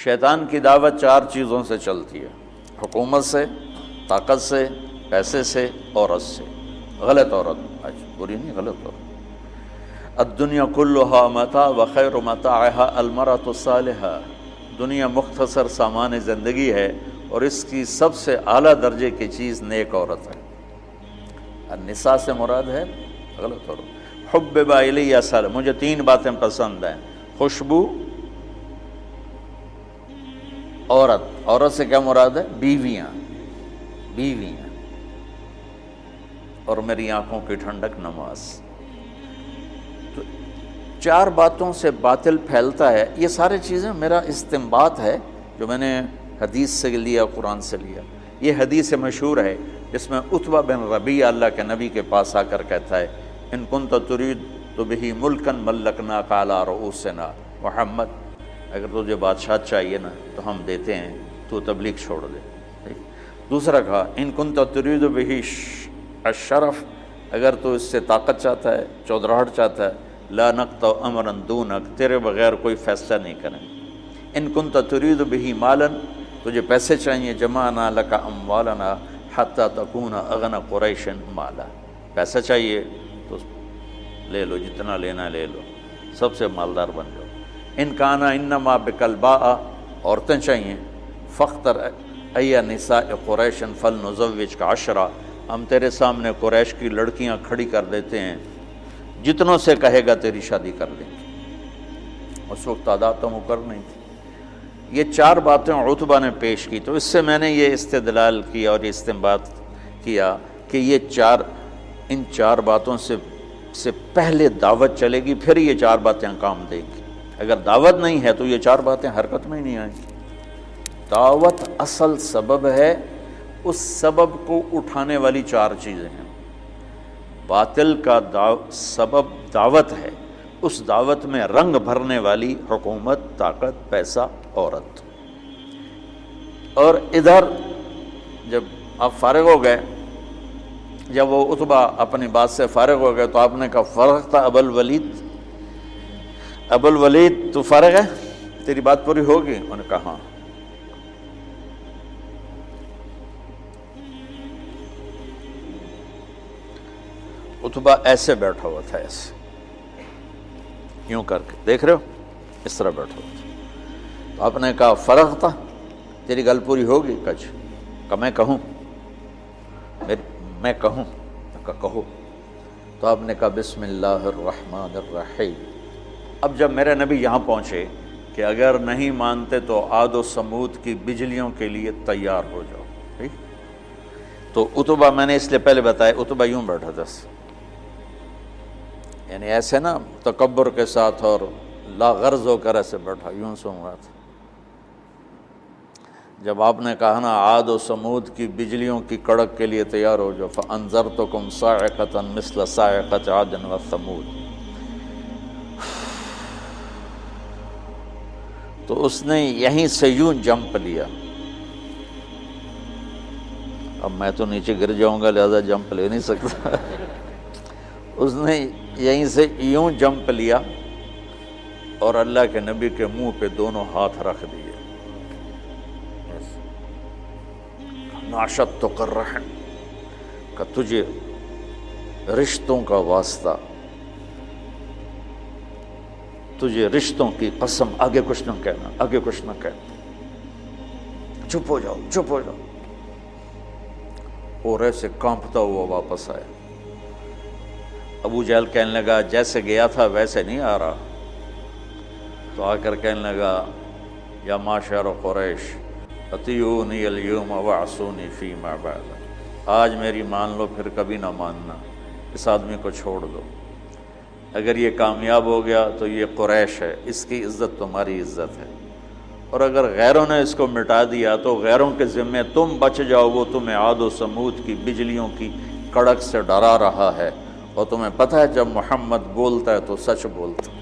شیطان کی دعوت 4 چیزوں سے چلتی ہے: حکومت سے، طاقت سے، پیسے سے، عورت سے. غلط عورت، بری نہیں، غلط عورت. الدنیا کلھا متاع وخیر متاعھا المرأۃ الصالحہ. دنیا مختصر سامان زندگی ہے اور اس کی سب سے اعلیٰ درجے کی چیز نیک عورت ہے. النساء سے مراد ہے غلط عورت. حبب الی مجھے 3 باتیں پسند ہیں: خوشبو، عورت سے کیا مراد ہے؟ بیویاں، اور میری آنکھوں کی ٹھنڈک نماز. تو 4 باتوں سے باطل پھیلتا ہے. یہ ساری چیزیں میرا استنباط ہے جو میں نے حدیث سے لیا، قرآن سے لیا. یہ حدیث مشہور ہے جس میں عتبہ بن ربیعہ اللہ کے نبی کے پاس آ کر کہتا ہے: ان کنت ترید بہ ملکا ملکناک علی رؤوسنا محمد، اگر تجھے بادشاہ چاہیے نا تو ہم دیتے ہیں، تو تبلیغ چھوڑ دے. دوسرا کہا: ان کنت ترید بہ الشرف، اگر تو اس سے طاقت چاہتا ہے، چودراہٹ چاہتا ہے، لا نقطع امرا دونک، تیرے بغیر کوئی فیصلہ نہیں کریں. ان کنت ترید بہ مالا، تجھے پیسے چاہیے، جمعنا لک اموالنا حتی تکون اغنى قریش مالا، پیسہ چاہیے تو لے لو، جتنا لینا لے لو، سب سے مالدار بن جاؤ. ان کانا انما بکلباء، عورتیں چاہیے، فاختر ای نساء قریش فلنزوجک 10، ہم تیرے سامنے قریش کی لڑکیاں کھڑی کر دیتے ہیں، جتنوں سے کہے گا تیری شادی کر دیں گے. اس وقت تعداد تو مقرر نہیں تھی. یہ 4 باتیں عتبہ نے پیش کی. تو اس سے میں نے یہ استدلال کیا اور یہ استنباط کیا کہ ان 4 باتوں سے پہلے دعوت چلے گی، پھر یہ 4 باتیں کام دیں گی. اگر دعوت نہیں ہے تو یہ 4 باتیں حرکت میں ہی نہیں آئیں گی. دعوت اصل سبب ہے، اس سبب کو اٹھانے والی 4 چیزیں ہیں. باطل کا سبب دعوت ہے، اس دعوت میں رنگ بھرنے والی حکومت، طاقت، پیسہ، عورت. اور ادھر جب آپ فارغ ہو گئے، جب وہ عتبہ اپنی بات سے فارغ ہو گئے تو آپ نے کہا: فرغت ابا الولید، تو فارغ ہے، تیری بات پوری ہوگی؟ انہوں نے کہا ہاں. عتبہ ایسے بیٹھا ہوا تھا، ایسے یوں کر کے، دیکھ رہے ہو، اس طرح بیٹھا ہوا تھا. تو آپ نے کہا: فرغت، تیری گل پوری ہوگی؟ کہا میں کہوں، میں کہوں؟ کہو. تو آپ نے کہا: بسم اللہ الرحمن الرحیم. اب جب میرے نبی یہاں پہنچے کہ اگر نہیں مانتے تو عاد و سمود کی بجلیوں کے لیے تیار ہو جاؤ. ٹھیک؟ تو عتبہ، میں نے اس لیے پہلے بتایا، عتبہ یوں بیٹھا تھا، یعنی ایسے نا تکبر کے ساتھ اور لا غرض ہو کر ایسے بیٹھا، یوں سن رہا تھا. جب آپ نے کہا نا عاد و سمود کی بجلیوں کی کڑک کے لیے تیار ہو جاؤ، فَأَنذَرْتُكُمْ صَاعِقَةً مِثْلَ صَاعِقَةِ عَادٍ وَثَمُودَ، تو اس نے یہیں سے یوں جمپ لیا. اب میں تو نیچے گر جاؤں گا لہذا جمپ لے نہیں سکتا. اس نے یہیں سے یوں جمپ لیا اور اللہ کے نبی کے منہ پہ دونوں ہاتھ رکھ دیے. ناشدتک الرحم، کہ تجھے رشتوں کا واسطہ، تجھے رشتوں کی قسم، آگے کچھ نہ کہنا، آگے کچھ نہ کہنا، چپ ہو جاؤ، چپ ہو جاؤ. اور ایسے کانپتا ہوا واپس آیا. ابو جہل کہنے لگا جیسے گیا تھا ویسے نہیں آ رہا. تو آ کر کہنے لگا: یا معشر قریش اطیعونی اليوم وعصونی فیما بعد، آج میری مان لو پھر کبھی نہ ماننا، اس آدمی کو چھوڑ دو. اگر یہ کامیاب ہو گیا تو یہ قریش ہے، اس کی عزت تمہاری عزت ہے، اور اگر غیروں نے اس کو مٹا دیا تو غیروں کے ذمے تم بچ جاؤ. وہ تمہیں عاد و سمود کی بجلیوں کی کڑک سے ڈرا رہا ہے، اور تمہیں پتہ ہے جب محمد بولتا ہے تو سچ بولتا ہے.